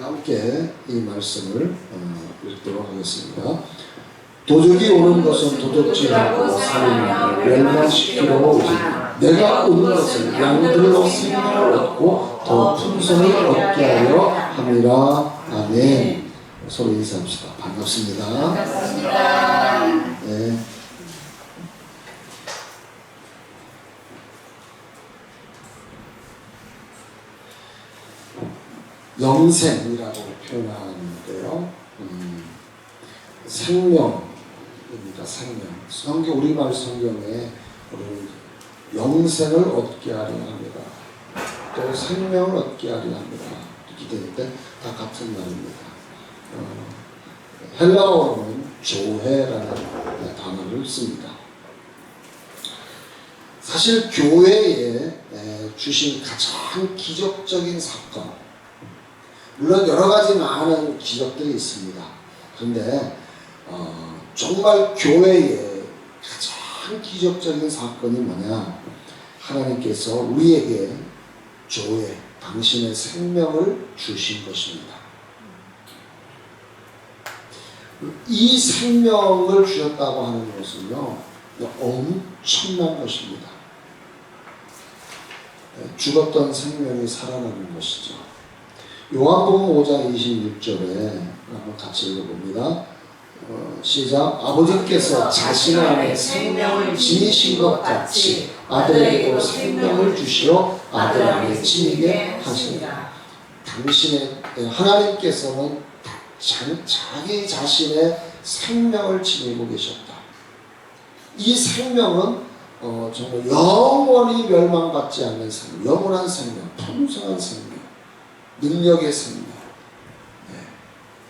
함께 이 말씀을 읽도록 하겠습니다. 도적이 오는 것은 도둑질하고 살인하고 멸망시키러 오지 내가 오는 것은 양들로 생명을 얻고 더 풍성을 얻게 하려 함이라. 아멘. 서로 인사합시다. 반갑습니다. 반갑습니다. 네. 영생이라고 표현하는데요. 생명입니다. 생명. 우리말 성경에 영생을 얻게 하려 합니다. 또 생명을 얻게 하려 합니다. 이렇게 되는데 다 같은 말입니다. 헬라어로는 조회라는 단어를 씁니다. 사실 교회에 주신 가장 기적적인 사건, 물론 여러 가지 많은 기적들이 있습니다. 그런데 정말 교회에 가장 기적적인 사건이 뭐냐? 하나님께서 우리에게 조회, 당신의 생명을 주신 것입니다. 이 생명을 주셨다고 하는 것은요, 엄청난 것입니다. 죽었던 생명이 살아나는 것이죠. 요한복음 5장 26절에 한번 같이 읽어봅니다. 시작. 아버지께서 자신 안에 생명을 지니신 것 같이 아들에게도 생명을 주시어 아들 안에 지니게 하시니라. 당신의 하나님께서는 자기 자신의 생명을 지니고 계셨다. 이 생명은 정말 영원히 멸망받지 않는 생명, 영원한 생명, 풍성한 생명, 능력의 생명,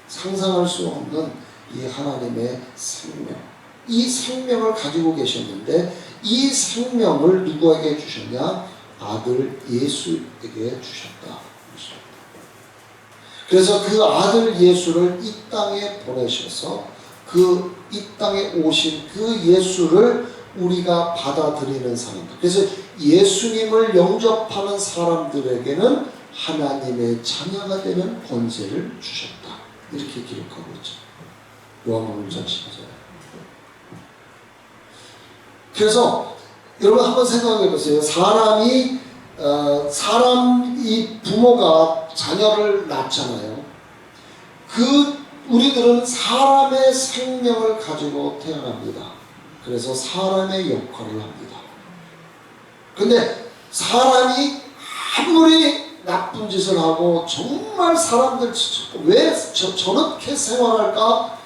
상상할 수 없는 이 하나님의 생명, 이 생명을 가지고 계셨는데 이 생명을 누구에게 주셨냐? 아들 예수에게 주셨다. 그래서 그 아들 예수를 이 땅에 보내셔서 이 땅에 오신 그 예수를 우리가 받아들이는 사람들, 그래서 예수님을 영접하는 사람들에게는 하나님의 자녀가 되는 권세를 주셨다. 이렇게 기록하고 있죠. 요한복음 1장 10절. 그래서 여러분 한번 생각해 보세요. 사람이 부모가 자녀를 낳잖아요. 우리들은 사람의 생명을 가지고 태어납니다. 그래서 사람의 역할을 합니다. 근데 사람이 아무리 나쁜 짓을 하고 정말 사람들 왜 저렇게 생활할까?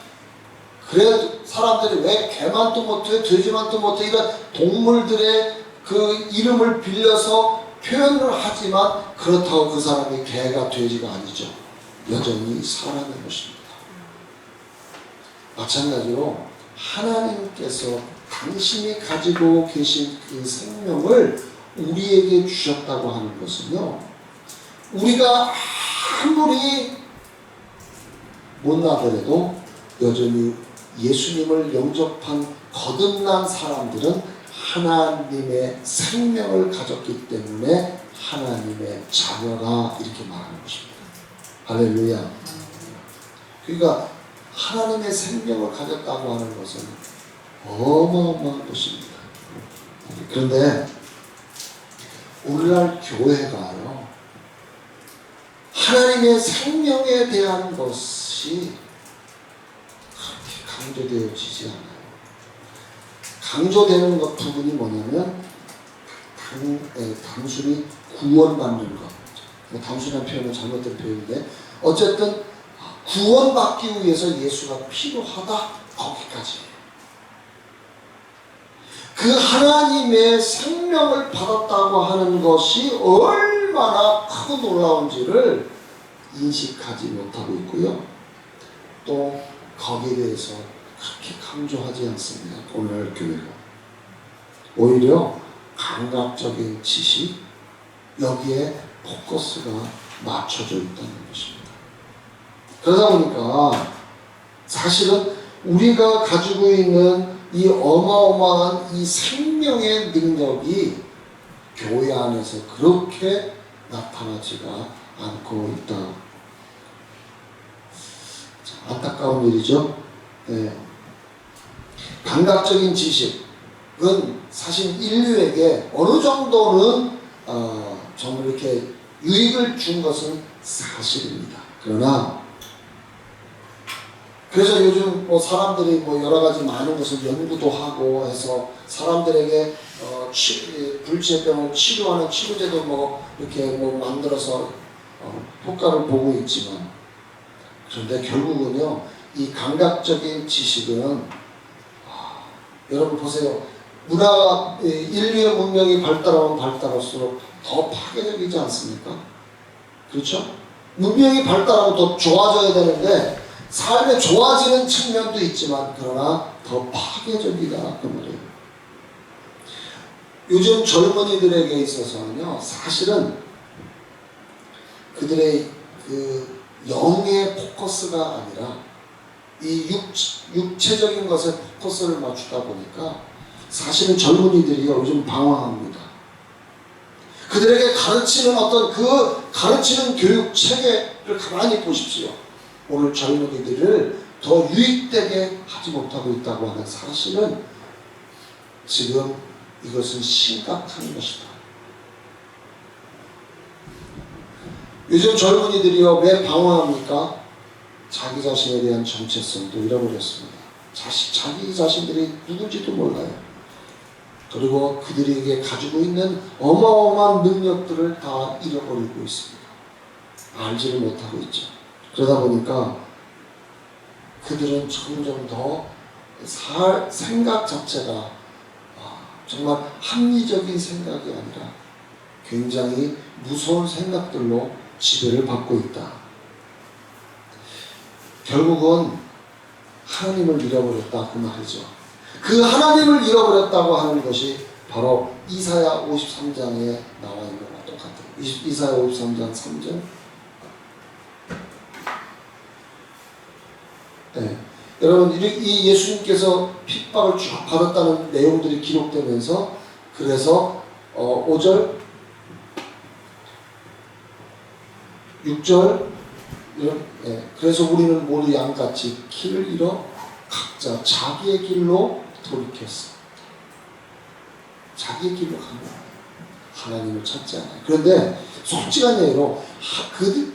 그래 사람들이 왜 개만도 못해 돼지만도 못해 이런 동물들의 그 이름을 빌려서 표현을 하지만 그렇다고 그 사람이 개가 돼지가 아니죠. 여전히 사람의 것입니다. 마찬가지로 하나님께서 당신이 가지고 계신 그 생명을 우리에게 주셨다고 하는 것은요, 우리가 아무리 못나더라도 여전히 예수님을 영접한 거듭난 사람들은 하나님의 생명을 가졌기 때문에 하나님의 자녀가 이렇게 말하는 것입니다. 할렐루야. 그러니까 하나님의 생명을 가졌다고 하는 것은 어마어마한 것입니다. 그런데 오늘날 교회가요, 하나님의 생명에 대한 것이 그렇게 강조되어지지 않아요. 강조되는 것 부분이 뭐냐면 단순히 구원받는 것. 단순한 표현은 잘못된 표현인데 어쨌든 구원받기 위해서 예수가 필요하다. 거기까지. 그 하나님의 생명을 받았다고 하는 것이 얼마나 크고 놀라운지를 인식하지 못하고 있고요. 또 거기에 대해서 그렇게 강조하지 않습니다. 오늘 교회가. 오히려 감각적인 지식, 여기에 포커스가 맞춰져 있다는 것입니다. 그러다 보니까 사실은 우리가 가지고 있는 이 어마어마한 이 생명의 능력이 교회 안에서 그렇게 나타나지가 않고 있다. 안타까운 일이죠. 예. 감각적인 지식은 사실 인류에게 어느 정도는 정말 이렇게 유익을 준 것은 사실입니다. 그러나 그래서 요즘 뭐 사람들이 뭐 여러 가지 많은 것을 연구도 하고 해서 사람들에게 불치병을 치료하는 치료제도 뭐 이렇게 뭐 만들어서 효과를 보고 있지만, 그런데 결국은요 이 감각적인 지식은 여러분 보세요. 문화가 인류의 문명이 발달하면 발달할수록 더 파괴적이지 않습니까? 그렇죠? 문명이 발달하면 더 좋아져야 되는데 삶에 좋아지는 측면도 있지만 그러나 더 파괴적이다 그 말이에요. 요즘 젊은이들에게 있어서는요 사실은 그들의 그 영의 포커스가 아니라 이 육체적인 것에 포커스를 맞추다 보니까 사실은 젊은이들이 요즘 방황합니다. 그들에게 가르치는 어떤 그 가르치는 교육 체계를 가만히 보십시오. 오늘 젊은이들을 더 유익되게 하지 못하고 있다고 하는 사실은 지금 이것은 심각한 것이다. 요즘 젊은이들이요 왜 방황합니까? 자기 자신에 대한 정체성도 잃어버렸습니다. 자기 자신들이 누군지도 몰라요. 그리고 그들에게 가지고 있는 어마어마한 능력들을 다 잃어버리고 있습니다. 알지를 못하고 있죠. 그러다 보니까 그들은 점점 더 생각 자체가 정말 합리적인 생각이 아니라 굉장히 무서운 생각들로 지배를 받고 있다. 결국은 하나님을 잃어버렸다 그 말이죠. 그 하나님을 잃어버렸다고 하는 것이 바로 이사야 53장에 나와 있는 것과 똑같아요. 이사야 53장 3절. 네. 여러분 이 예수님께서 핍박을 쭉 받았다는 내용들이 기록되면서 그래서 5절 6절 그래서 우리는 모두 양같이 길을 잃어 각자 자기의 길로 돌이켰어. 자기의 길로 가는 거예요. 하나님을 찾지 않아요. 그런데 솔직한 예로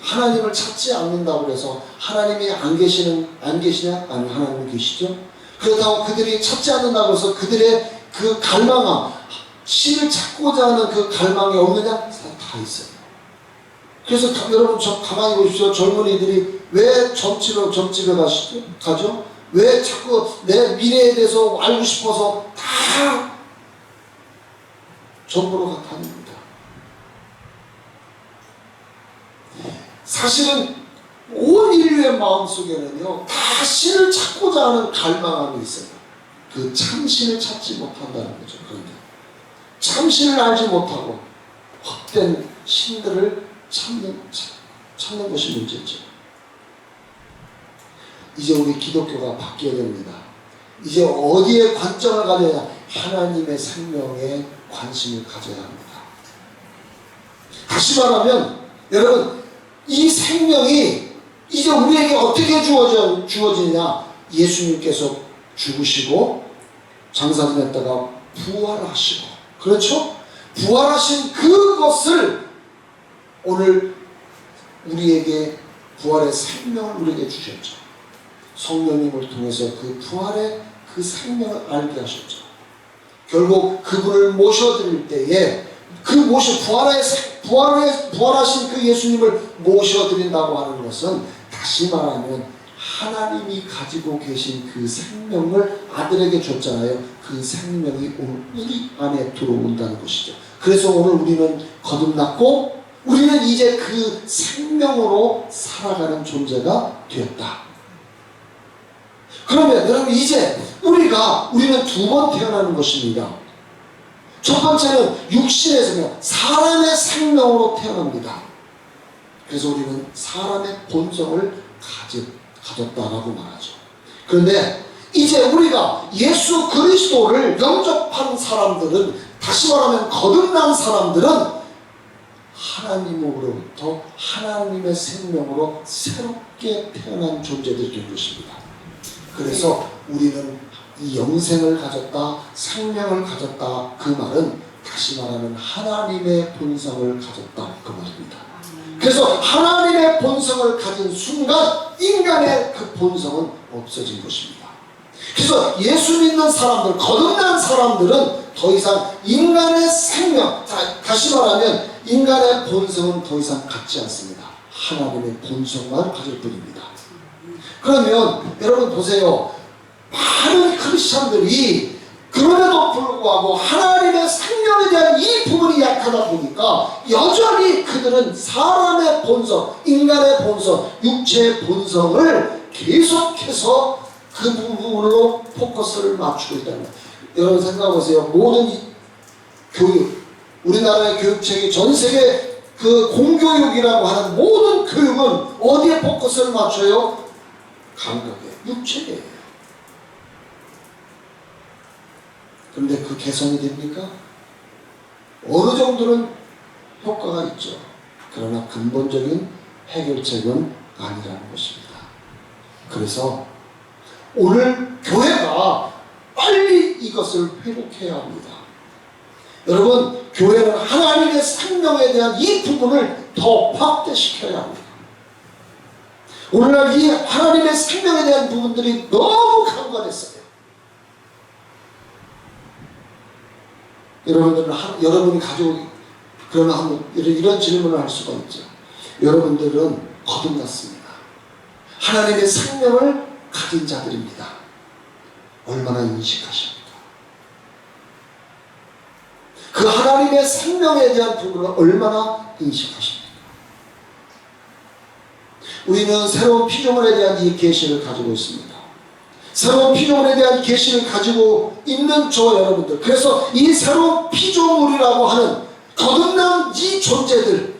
하나님을 찾지 않는다고 해서 하나님이 안 계시냐? 아니 하나님은 계시죠. 그렇다고 그들이 찾지 않는다고 해서 그들의 그 갈망함, 신을 찾고자 하는 그 갈망이 없느냐? 다 있어요. 그래서 여러분 가만히 보십시오. 젊은이들이 왜 점집에 가죠? 왜 자꾸 내 미래에 대해서 알고 싶어서 다 점보러 다닙니다. 사실은 온 인류의 마음속에는요 다 신을 찾고자 하는 갈망함이 있어요. 그 참신을 찾지 못한다는 거죠. 그런데 참신을 알지 못하고 헛된 신들을 찾는 것이 문제죠. 이제 우리 기독교가 바뀌어야 됩니다. 이제 어디에 관점을 가져야 하나님의 생명에 관심을 가져야 합니다. 다시 말하면 여러분 이 생명이 이제 우리에게 어떻게 주어지느냐? 예수님께서 죽으시고 장사 지냈다가 부활하시고, 그렇죠? 부활하신 그것을 오늘 우리에게 부활의 생명을 우리에게 주셨죠. 성령님을 통해서 그 부활의 그 생명을 알게 하셨죠. 결국 그분을 모셔드릴 때에 부활하신 그 예수님을 모셔드린다고 하는 것은 다시 말하면 하나님이 가지고 계신 그 생명을 아들에게 줬잖아요. 그 생명이 오늘 우리 안에 들어온다는 것이죠. 그래서 오늘 우리는 거듭났고 우리는 이제 그 생명으로 살아가는 존재가 되었다. 그러면 여러분 이제 우리는 두 번 태어나는 것입니다. 첫 번째는 육신에서 사람의 생명으로 태어납니다. 그래서 우리는 사람의 본성을 가졌다라고 말하죠. 그런데 이제 우리가 예수 그리스도를 영접한 사람들은, 다시 말하면 거듭난 사람들은 하나님으로부터 하나님의 생명으로 새롭게 태어난 존재들이 된 것입니다. 그래서 우리는 이 영생을 가졌다, 생명을 가졌다, 그 말은 다시 말하면 하나님의 본성을 가졌다, 그 말입니다. 그래서 하나님의 본성을 가진 순간 인간의 그 본성은 없어진 것입니다. 그래서 예수 믿는 사람들, 거듭난 사람들은 더 이상 인간의 생명, 다시 말하면 인간의 본성은 더 이상 갖지 않습니다. 하나님의 본성만 가질 뿐입니다. 그러면 여러분 보세요. 많은 크리스찬들이 그럼에도 불구하고 하나님의 생명에 대한 이 부분이 약하다 보니까 여전히 그들은 사람의 본성, 인간의 본성, 육체의 본성을 계속해서 그 부분으로 포커스를 맞추고 있다는 거예요. 여러분 생각해보세요. 모든 교육, 우리나라의 교육책이 전 세계 그 공교육이라고 하는 모든 교육은 어디에 포커스를 맞춰요? 감각에, 육체에. 그런데 그 개선이 됩니까? 어느 정도는 효과가 있죠. 그러나 근본적인 해결책은 아니라는 것입니다. 그래서 오늘 교회가 빨리 이것을 회복해야 합니다. 여러분, 교회는 하나님의 생명에 대한 이 부분을 더 확대시켜야 합니다. 오늘날 이 하나님의 생명에 대한 부분들이 너무 간과됐어요. 여러분이 가지고, 그러면 한번 이런 질문을 할 수가 있죠. 여러분들은 거듭났습니다. 하나님의 생명을 가진 자들입니다. 얼마나 인식하십니까? 그 하나님의 생명에 대한 부분을 얼마나 인식하십니까? 우리는 새로운 피조물에 대한 이 계시를 가지고 있습니다. 새로운 피조물에 대한 계시를 가지고 있는 저와 여러분들, 그래서 이 새로운 피조물이라고 하는 거듭난 이 존재들,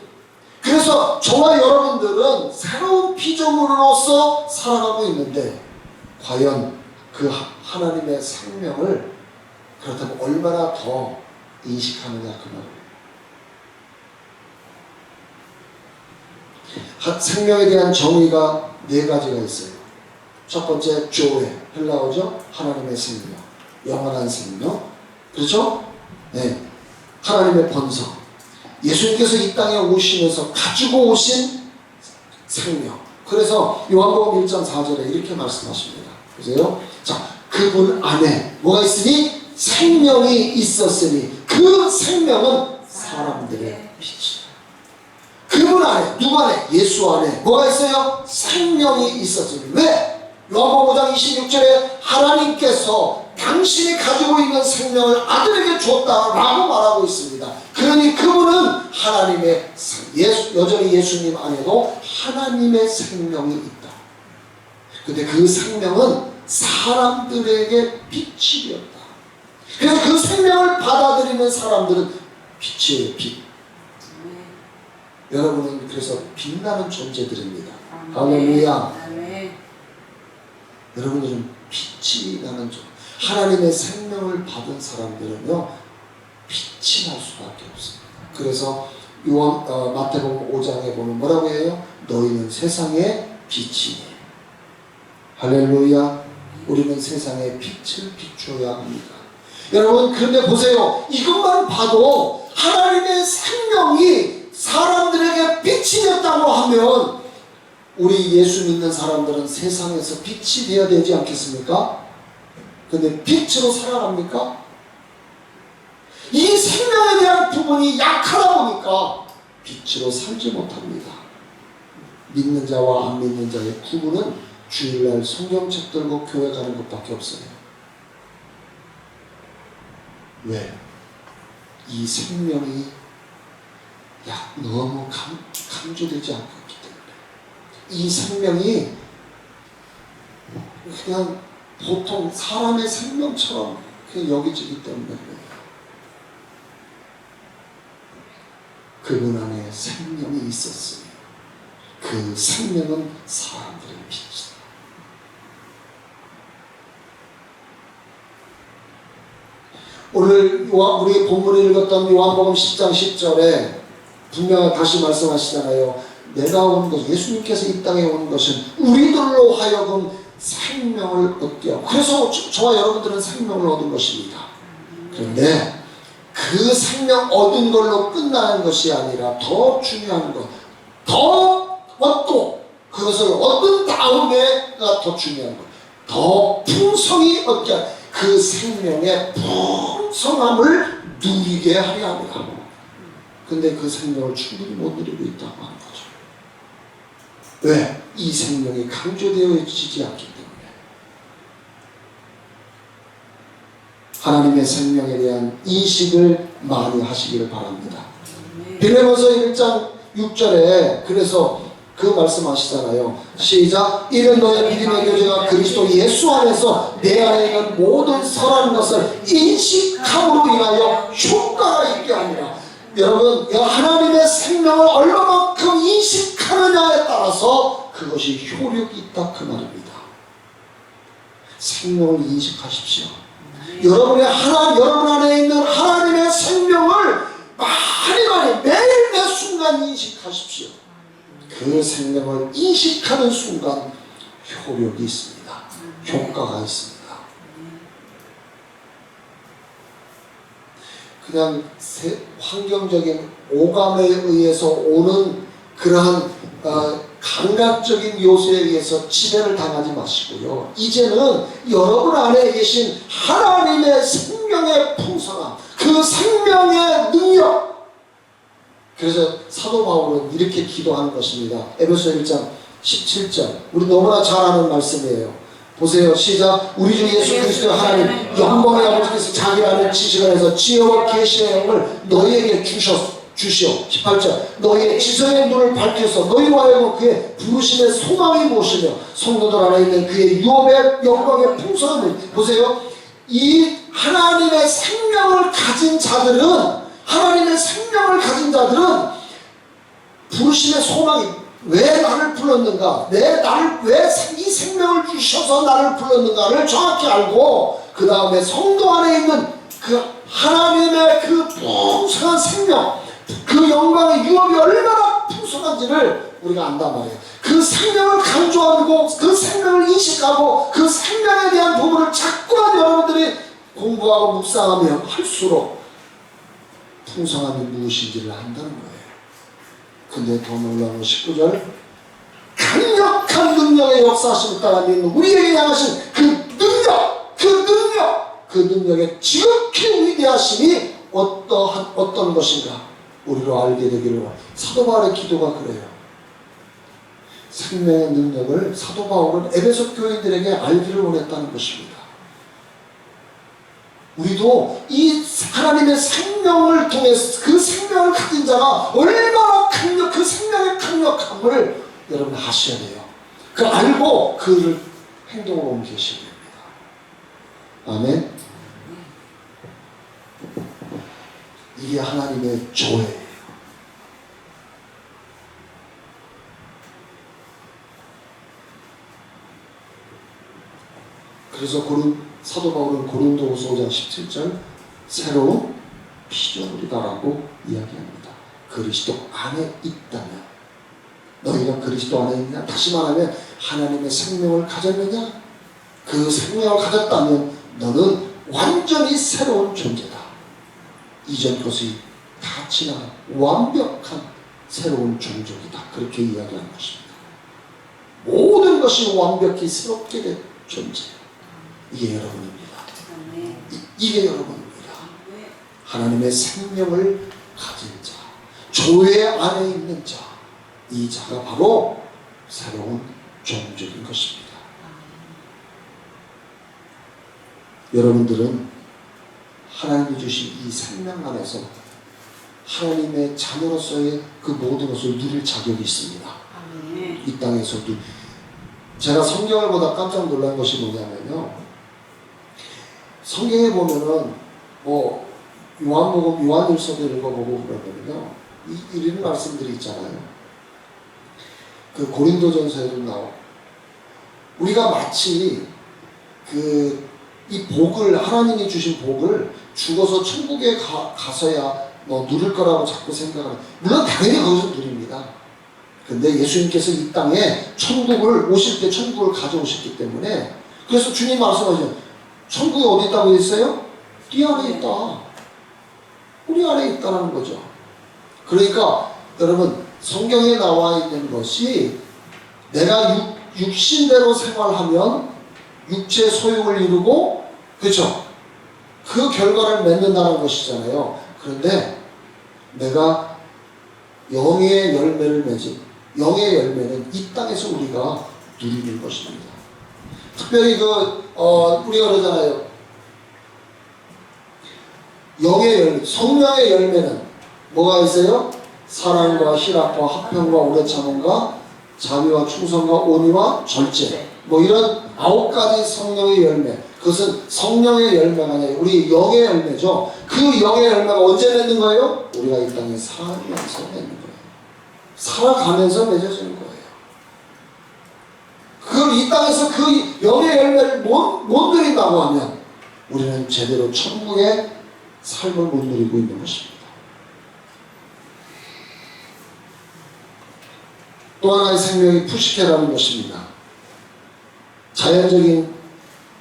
그래서 저와 여러분들은 새로운 피조물로서 살아가고 있는데 과연 그 하나님의 생명을 그렇다면 얼마나 더 인식하느냐, 그 말이에요. 생명에 대한 정의가 네 가지가 있어요. 첫 번째, 조에, 헬라어죠. 하나님의 생명, 영원한 생명, 그렇죠? 네, 하나님의 본성, 예수님께서 이 땅에 오시면서 가지고 오신 생명. 그래서 요한복음 1장 4절에 이렇게 말씀하십니다. 보세요. 자, 그분 안에 뭐가 있으니? 생명이 있었으니 그 생명은 사람들의 빛이다. 그분 안에, 누구 안에? 예수 안에 뭐가 있어요? 생명이 있었으니. 왜? 요한복음 5장 26절에 하나님께서 당신이 가지고 있는 생명을 아들에게 줬다라고 말하고 있습니다. 그러니 그분은 하나님의 여전히 예수님 안에도 하나님의 생명이 있다. 근데 그 생명은 사람들에게 빛이 되었다. 그래서 그 생명을 받아들이는 사람들은 빛이에요, 빛. 여러분은 그래서 빛나는 존재들입니다. 할렐루야. 여러분들은 빛이 나는 존재. 하나님의 생명을 받은 사람들은요, 빛이 날 수밖에 없습니다. 그래서 마태복음 5장에 보면 뭐라고 해요? 너희는 세상의 빛이니. 할렐루야. 우리는 세상의 빛을 비춰야 합니다. 여러분, 그런데 보세요. 이것만 봐도 하나님의 생명이 사람들에게 빛이 됐다고 하면 우리 예수 믿는 사람들은 세상에서 빛이 되어야 되지 않겠습니까? 근데 빛으로 살아갑니까? 이 생명에 대한 부분이 약하다 보니까 빛으로 살지 못합니다. 믿는 자와 안 믿는 자의 구분은 주일날 성경책 들고 교회 가는 것밖에 없어요. 왜? 이 생명이 너무 강조되지 않고 있기 때문에. 이 생명이 그냥 보통 사람의 생명처럼 그냥 여기지기 때문에 그래요. 그분 안에 생명이 있었으니 그 생명은 사람들의 빛이다. 오늘 우리 본문을 읽었던 요한복음 10장 10절에 분명히 다시 말씀하시잖아요. 내가 온 것, 예수님께서 이 땅에 온 것은 우리들로 하여금 생명을 얻게 하고, 그래서 저와 여러분들은 생명을 얻은 것입니다. 그런데 그 생명 얻은 걸로 끝나는 것이 아니라 더 중요한 것, 더 얻고 그것을 얻은 다음에가 더 중요한 것, 더 풍성히 얻게 하는 그 생명의 풍성함을 누리게 하려 합니다. 근데 그 생명을 충분히 못 누리고 있다고 하는 거죠. 왜? 이 생명이 강조되어지지 않기 때문에. 하나님의 생명에 대한 인식을 많이 하시기를 바랍니다. 빌레몬서 1장 6절에 그래서 그 말씀하시잖아요. 시작. 이는 너의 믿음의 교제가 그리스도 예수 안에서 내 안에 있는 모든 선한 것을 인식함으로 인하여 효과가 있게 하니라. 여러분, 하나님의 생명을 얼마만큼 인식하느냐에 따라서 그것이 효력이 있다 그 말입니다. 생명을 인식하십시오. 여러분 안에 있는 하나님의 생명을 많이 매일 매 순간 인식하십시오. 그 생명을 인식하는 순간 효력이 있습니다. 효과가 있습니다. 그냥 환경적인 오감에 의해서 오는 그러한 감각적인 요소에 의해서 지배를 당하지 마시고요. 이제는 여러분 안에 계신 하나님의 생명의 풍성함, 그 생명의 능력. 그래서 사도 바울은 이렇게 기도하는 것입니다. 에베소 1장 17절. 우리 너무나 잘 아는 말씀이에요. 보세요. 시작. 우리 주 예수 그리스도의 하나님 영광의 아버지께서 자기라는 지식 안에서 지혜와 계시의 영을 너희에게 주시오. 18절. 너희의 지성의 눈을 밝혀서 너희와 하여금 그의 부르심의 소망이 무엇이며 성도들 안에 있는 그의 유업의 영광의 풍성함을. 보세요. 이 하나님의 생명을 가진 자들은 부르심의 소망이, 왜 나를 불렀는가, 나를 왜 이 생명을 주셔서 나를 불렀는가를 정확히 알고, 그 다음에 성도 안에 있는 그 하나님의 그 풍성한 생명, 그 영광의 유업이 얼마나 풍성한지를 우리가 안단 말이에요. 그 생명을 강조하고 그 생명을 인식하고 그 생명에 대한 부분을 자꾸만 여러분들이 공부하고 묵상하면 할수록 풍성함이 무엇인지를 안다는 거예요. 근데 더 놀라운 19절. 강력한 능력의 역사하심을 따라 믿는 우리에게 향하신 그 능력의 지극히 위대하심이 어떤 것인가 우리로 알게 되기를 원합니다. 사도 바울의 기도가 그래요. 생명의 능력을 사도 바울은 에베소 교인들에게 알기를 원했다는 것입니다. 우리도 이 하나님의 생명을 통해서 그 생명을 가진 자가 얼마나 그 생명의 강력함을 여러분 아셔야 돼요. 그 알고 그를 행동으로 옮기셔야 됩니다. 아멘. 이게 하나님의 조회예요. 그래서 사도 바울은 고린도후서 5장 17절 새로운 피조물이다라고 이야기합니다. 그리스도 안에 있다면, 너희가 그리스도 안에 있냐? 다시 말하면 하나님의 생명을 가졌느냐? 그 생명을 가졌다면 너는 완전히 새로운 존재다. 이전 것이 다 지나간 완벽한 새로운 종족이다. 그렇게 이야기하는 것입니다. 모든 것이 완벽히 새롭게 된 존재. 이게 여러분입니다. 이게 여러분입니다. 하나님의 생명을 가진 자, 조회 안에 있는 자, 이 자가 바로 새로운 종족인 것입니다. 여러분들은 하나님이 주신 이 생명 안에서 하나님의 자녀로서의 그 모든 것을 누릴 자격이 있습니다. 이 땅에서도. 제가 성경을 보다 깜짝 놀란 것이 뭐냐면요, 성경에 보면은 요한복음, 요한일서도 읽어보고 그러면요, 이런 말씀들이 있잖아요. 그 고린도전서에도 나오고, 우리가 마치 이 복을, 하나님이 주신 복을 죽어서 천국에 가서야 누릴 거라고 자꾸 생각하는, 물론 당연히 거기서 누립니다. 근데 예수님께서 이 땅에 천국을 오실 때 천국을 가져오셨기 때문에, 그래서 주님 말씀하시죠. 천국이 어디 있다고 했어요? 네 안에 있다. 우리 안에 있다는 거죠. 그러니까 여러분, 성경에 나와 있는 것이 내가 육신대로 생활하면 육체 소용을 이루고, 그렇죠? 그 결과를 맺는다는 것이잖아요. 그런데 내가 영의 열매를 맺은, 영의 열매는 이 땅에서 우리가 누리는 것입니다. 특별히 우리가 그러잖아요. 영의 열매, 성령의 열매는 뭐가 있어요? 사랑과 희락과 화평과 오래 참음과 자비와 충성과 온유와 절제, 이런 9가지 성령의 열매, 그것은 성령의 열매가 아니라 우리 영의 열매죠. 그 영의 열매가 언제 맺는 거예요? 우리가 이 땅에 살면서 맺는 거예요. 살아가면서 맺어지는 거예요. 그걸 이 땅에서 그 영의 열매를 못 누린다고 하면 우리는 제대로 천국의 삶을 못 누리고 있는 것입니다. 또 하나의 생명이 푸시케라는 것입니다. 자연적인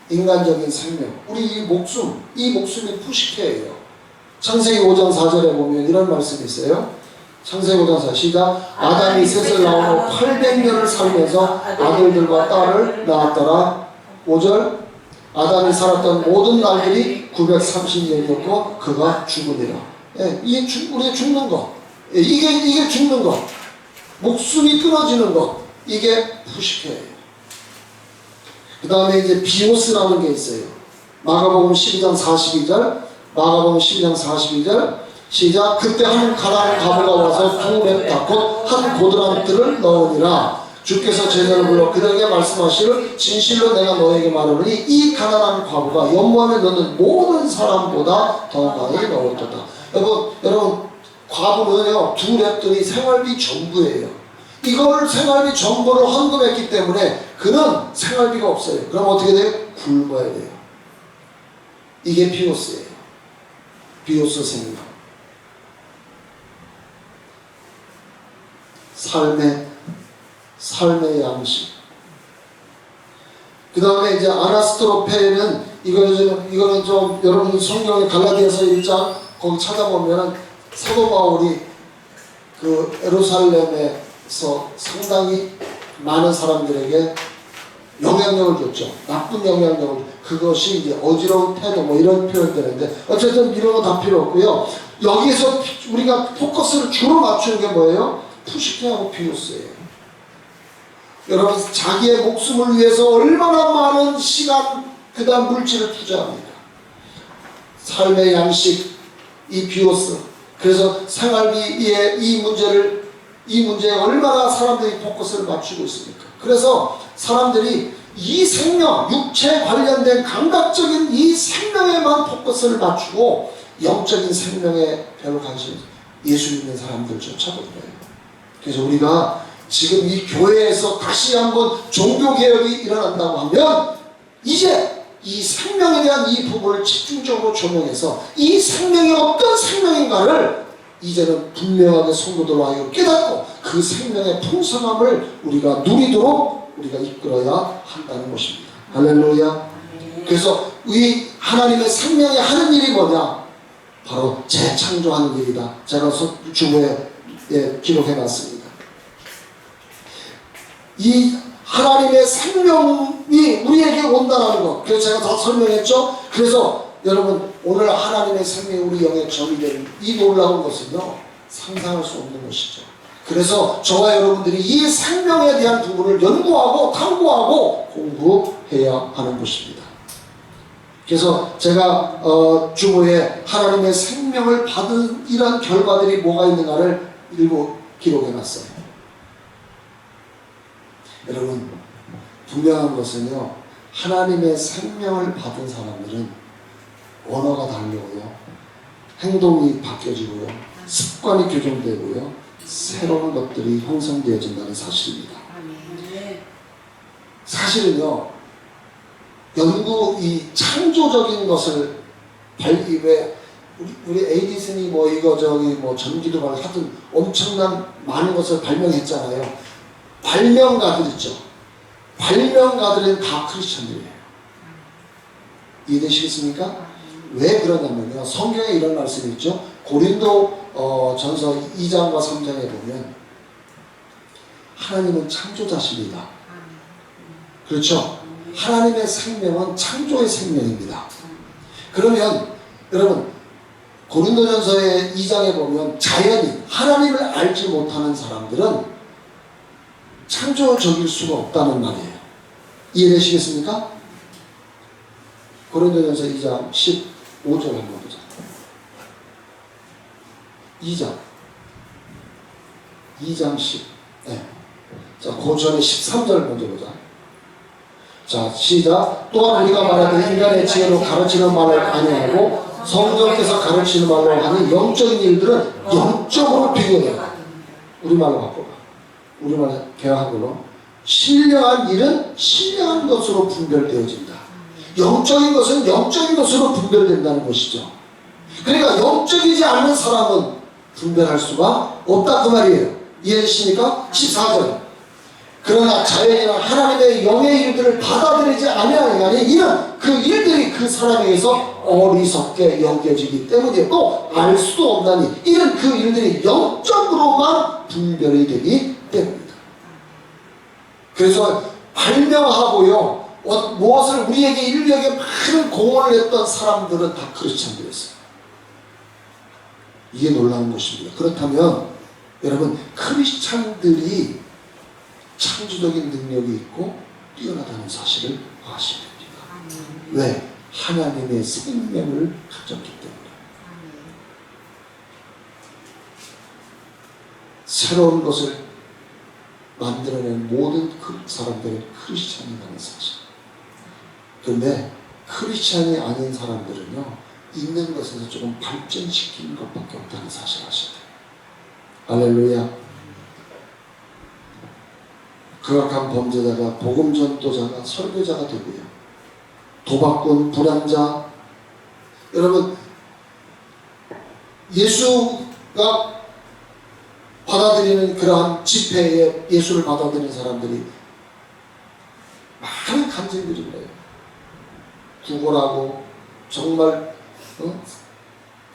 인간적인 생명, 우리 이 목숨이 푸시케예요. 창세기 5장 4절에 보면 이런 말씀이 있어요. 창세기 5장 4절 시작. 아담이 셋을 낳고 800년을 살면서 아들들과 딸을 낳았더라. 5절 아담이 살았던 모든 날들이 930년이었고 그가 죽으니라. 이게 우리가 죽는 것, 이게 죽는 것, 목숨이 끊어지는 것, 이게 푸시케예요. 그 다음에 이제 비오스라는 게 있어요. 마가복음 12장 42절, 마가복음 12장 42절 시작. 그때 한 가난한 과부가 와서 두 랩다 곧 한 고드란트를 넣으니라. 주께서 제자를 불러 그들에게 말씀하시를 진실로 내가 너에게 말하노니 이 가난한 과부가 연못에 넣는 모든 사람보다 더 많이 넣었도다. 여러분 과부는요, 두 랩들이 생활비 전부예요. 이걸 생활비 전부를 헌금했기 때문에 그는 생활비가 없어요. 그럼 어떻게 돼요? 굶어야 돼요. 이게 비오스예요. 비오스 생명. 삶의 양식. 그 다음에 이제 아나스트로페는 이거는 좀 여러분 성경의 갈라디아서 1장 거기 찾아보면 사도 바울이 그 예루살렘에서 상당히 많은 사람들에게 영향력을 줬죠. 나쁜 영향력을. 그것이 이제 어지러운 태도 이런 표현되는데 어쨌든 이런 거 다 필요 없고요. 여기서 우리가 포커스를 주로 맞추는 게 뭐예요? 푸시케하고 비오스예요. 여러분 자기의 목숨을 위해서 얼마나 많은 시간 그 다음 물질을 투자합니까? 삶의 양식, 이 비오스. 그래서 생활비의 이 문제에 얼마나 사람들이 포커스를 맞추고 있습니까? 그래서 사람들이 이 생명, 육체 관련된 감각적인 이 생명에만 포커스를 맞추고 영적인 생명에 별로 관심이 없어요. 예수 믿는 사람들 쫓아버려요. 그래서 우리가 지금 이 교회에서 다시 한번 종교개혁이 일어난다고 하면 이제 이 생명에 대한 이 부분을 집중적으로 조명해서 이 생명이 어떤 생명인가를 이제는 분명하게 성도들로 하여금 깨닫고 그 생명의 풍성함을 우리가 누리도록 우리가 이끌어야 한다는 것입니다. 할렐루야. 그래서 이 하나님의 생명이 하는 일이 뭐냐? 바로 재창조하는 일이다. 제가 주보에 기록해놨습니다. 이 하나님의 생명이 우리에게 온다는 것. 그래서 제가 다 설명했죠. 그래서 여러분 오늘 하나님의 생명이 우리 영에 점이되는 이 놀라운 것은요, 상상할 수 없는 것이죠. 그래서 저와 여러분들이 이 생명에 대한 부분을 연구하고 탐구하고 공부해야 하는 것입니다. 그래서 제가 주보에 하나님의 생명을 받은 이런 결과들이 뭐가 있는가를 일부 기록해놨어요. 여러분 분명한 것은요, 하나님의 생명을 받은 사람들은 언어가 달라고요, 행동이 바뀌어지고요, 습관이 교정되고요, 새로운 것들이 형성되어진다는 사실입니다. 사실은요, 이 창조적인 것을 우리 에디슨이 뭐 이거 저기 뭐 전기도 막 하여튼 엄청난 많은 것을 발명했잖아요. 발명가들 있죠. 발명가들은 다 크리스천들이에요. 이해되시겠습니까? 왜 그러냐면요. 성경에 이런 말씀이 있죠. 고린도 전서 2장과 3장에 보면 하나님은 창조자십니다. 그렇죠? 하나님의 생명은 창조의 생명입니다. 그러면 여러분 고린도전서의 2장에 보면 자연인 하나님을 알지 못하는 사람들은 창조적일 수가 없다는 말이에요. 이해되시겠습니까? 고린도전서 2장 15절 한번 보자. 2장 10. 네. 자, 그 전에 13절 먼저 보자. 자, 시작. 또한 우리가 말하되 인간의 지혜로 가르치는 말을 아니하고 성령께서 가르치는 말로 하는 영적인 일들은 영적으로 비교해요. 우리말로 바꿔봐. 우리말 개화하고는 신령한 일은 신령한 것으로 분별되어진다. 영적인 것은 영적인 것으로 분별된다는 것이죠. 그러니까 영적이지 않는 사람은 분별할 수가 없다 그 말이에요. 이해되십니까? 14절. 그러나 자연이나 하나님의 영의 일들을 받아들이지 아니하니 이는 그 일들이 그 사람에게서 어리석게 여겨지기 때문이에요. 또 알 수도 없나니 이는 그 일들이 영적으로만 분별이 되기 때문이다. 그래서 발명하고요 무엇을 우리에게 인류에게 많은 공헌을 했던 사람들은 다 크리스천들이었어요. 이게 놀라운 것입니다. 그렇다면 여러분 크리스천들이 창조적인 능력이 있고 뛰어나다는 사실을 아셔야 됩니다. 왜? 하나님의 생명을 가졌기 때문에. 새로운 것을 만들어낸 모든 그 사람들은 크리스찬이라는 사실. 그런데 크리스찬이 아닌 사람들은요 있는 것에서 조금 발전시키는 것밖에 없다는 사실 아셔야 돼요. 할렐루야. 극악한 범죄자가 복음 전도자가 설교자가 되고요. 도박꾼, 불량자. 여러분 예수가 받아들이는 그러한 집회에 예수를 받아들이는 사람들이 많은 간증들이 그래요. 구걸하고 정말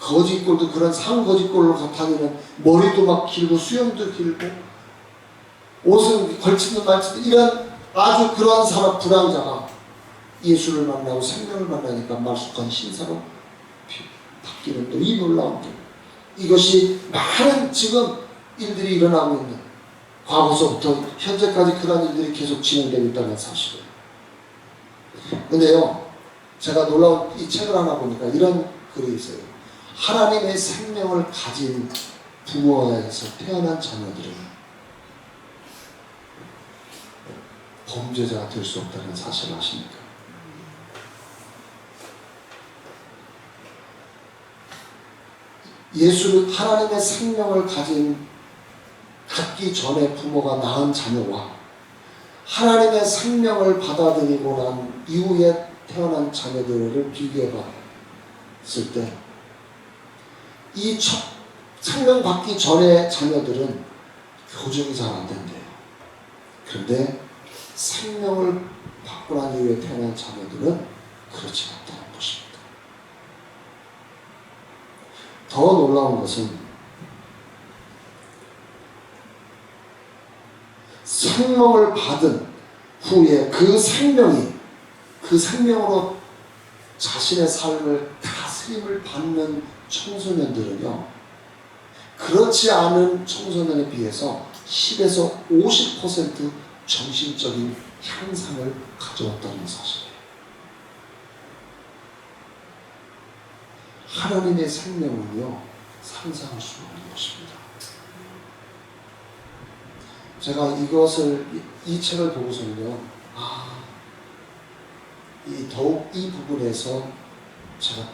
거짓골도 그런 상거짓골로 다니는 머리도 막 길고 수염도 길고 옷은 걸치는 말치는 이런 아주 그러한 사람 불황자가 예수를 만나고 생명을 만나니까 말쑥한 신사로 바뀌는 또 이 놀라운 게 이것이 많은 지금 일들이 일어나고 있는 과거서부터 현재까지 그런 일들이 계속 진행되고 있다는 사실이에요. 근데요 제가 놀라운 이 책을 하나 보니까 이런 글이 있어요. 하나님의 생명을 가진 부모에서 태어난 자녀들은 범죄자가 될 수 없다는 사실을 아십니까? 예수를 하나님의 생명을 갖기 전에 부모가 낳은 자녀와 하나님의 생명을 받아들이고 난 이후에 태어난 자녀들을 비교해 봤을 때 이 첫 생명 받기 전에 자녀들은 교정이 잘 안 된대요. 그런데 생명을 받고 난 이후에 태어난 자녀들은 그렇지 않다는 것입니다. 더 놀라운 것은 생명을 받은 후에 그 생명으로 자신의 삶을 다스림을 받는 청소년들은요 그렇지 않은 청소년에 비해서 10에서 50% 정신적인 향상을 가져왔다는 사실이에요. 하나님의 생명은요 상상할 수 없는 것입니다. 제가 이 책을 보고서는요 더욱 이 부분에서 제가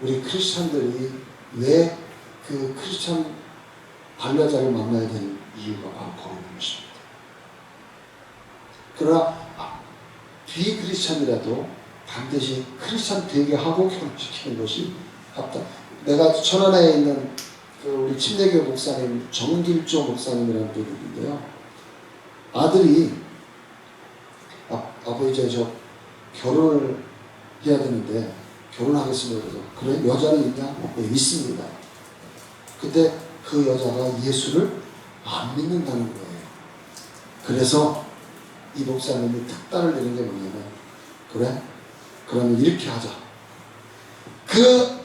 우리 크리스찬들이 왜 그 크리스찬 반려자를 만나야 되는 이유가 바로 거기 있는 것입니다. 그러나 비크리스찬이라도 반드시 크리스찬 되게 하고 결혼시키는 것이 합당. 내가 천안에 있는 그 우리 침례교 목사님 정길조 목사님이라는 분이 있는데요. 아들이 아버지 저 결혼을 해야 되는데 결혼하겠습니다. 그래서 그래 여자는 있냐? 네, 있습니다. 근데 그 여자가 예수를 안 믿는다는 거예요. 그래서 이 목사님이 특단을 내는 게 뭐냐면 그래? 그러면 이렇게 하자. 그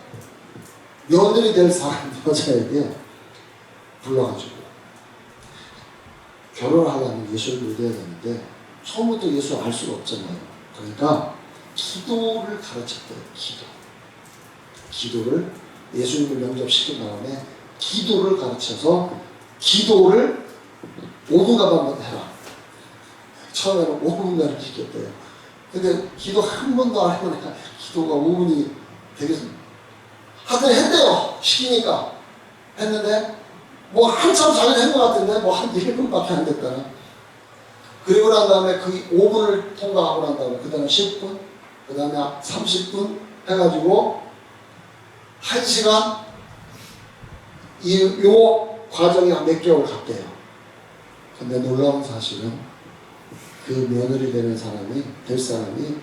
며느리 될 사람 여자에게 불러가지고 결혼을 하려면 예수를 믿어야 되는데 처음부터 예수를 알 수가 없잖아요. 그러니까 기도를 가르쳤대요. 기도를 예수님을 명접시킨 다음에 기도를 가르쳐서 기도를 5분간만 해라. 처음에는 5분간을 시켰대요. 근데 기도 한 번도 안 해보니까 기도가 5분이 되겠습니다. 하여튼 했대요. 시키니까. 했는데 뭐 한참 자기는 한 것 같은데 뭐 한 1분밖에 안 됐다나. 그리고 난 다음에 그 5분을 통과하고 난 다음에 그 다음에 10분, 그 다음에 30분 해가지고 1시간 요 과정이 한 몇 개월 갔대요. 근데 놀라운 사실은 그 며느리 될 사람이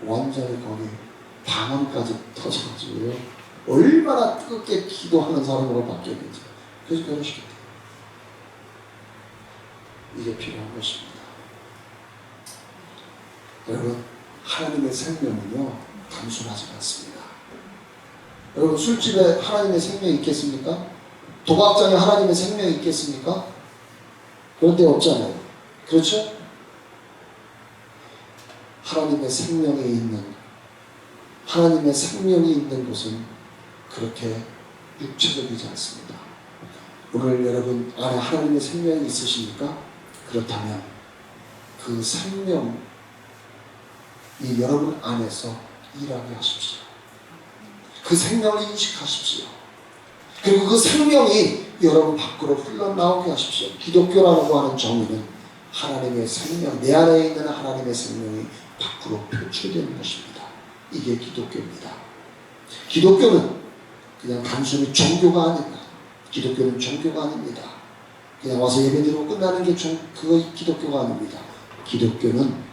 완전히 거기 방언까지 터져가지고요. 얼마나 뜨겁게 기도하는 사람으로 바뀌었는지. 그래서 결혼시켰대요. 이게 필요한 것입니다. 여러분, 하나님의 생명은요, 단순하지 않습니다. 여러분, 술집에 하나님의 생명이 있겠습니까? 도박장에 하나님의 생명이 있겠습니까? 그런 데 없잖아요. 그렇죠? 하나님의 생명이 있는 곳은 그렇게 육체적이지 않습니다. 오늘 여러분 안에 하나님의 생명이 있으십니까? 그렇다면 그 생명이 여러분 안에서 일하게 하십시오. 그 생명을 인식하십시오. 그리고 그 생명이 여러분 밖으로 흘러나오게 하십시오. 기독교라고 하는 정의는 하나님의 생명, 내 안에 있는 하나님의 생명이 밖으로 표출되는 것입니다. 이게 기독교입니다. 기독교는 그냥 단순히 종교가 아닙니다. 기독교는 종교가 아닙니다. 그냥 와서 예배드리고 끝나는 게 그거 기독교가 아닙니다. 기독교는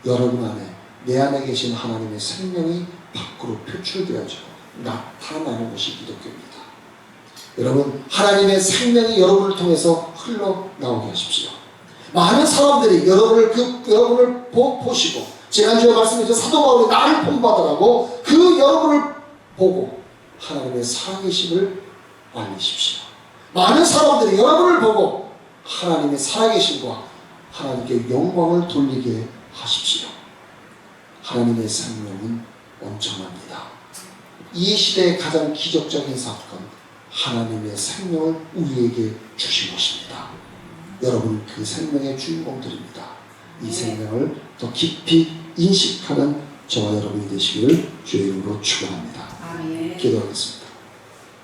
여러분 안에, 내 안에 계신 하나님의 생명이 밖으로 표출되어져 나타나는 것이 기독교입니다. 여러분, 하나님의 생명이 여러분을 통해서 흘러나오게 하십시오. 많은 사람들이 여러분을 보시고, 지난주에 말씀드렸죠. 사도 바울이 나를 본받으라고 그 여러분을 보고 하나님의 살아계심을 알리십시오. 많은 사람들이 여러분을 보고 하나님의 살아계심과 하나님께 영광을 돌리게 하십시오. 하나님의 생명은 엄청납니다. 이 시대의 가장 기적적인 사건, 하나님의 생명을 우리에게 주신 것입니다. 여러분 그 생명의 주인공들입니다. 이 생명을 더 깊이 인식하는 저와 여러분이 되시기를 주의 이름으로 축원합니다. 기도하겠습니다.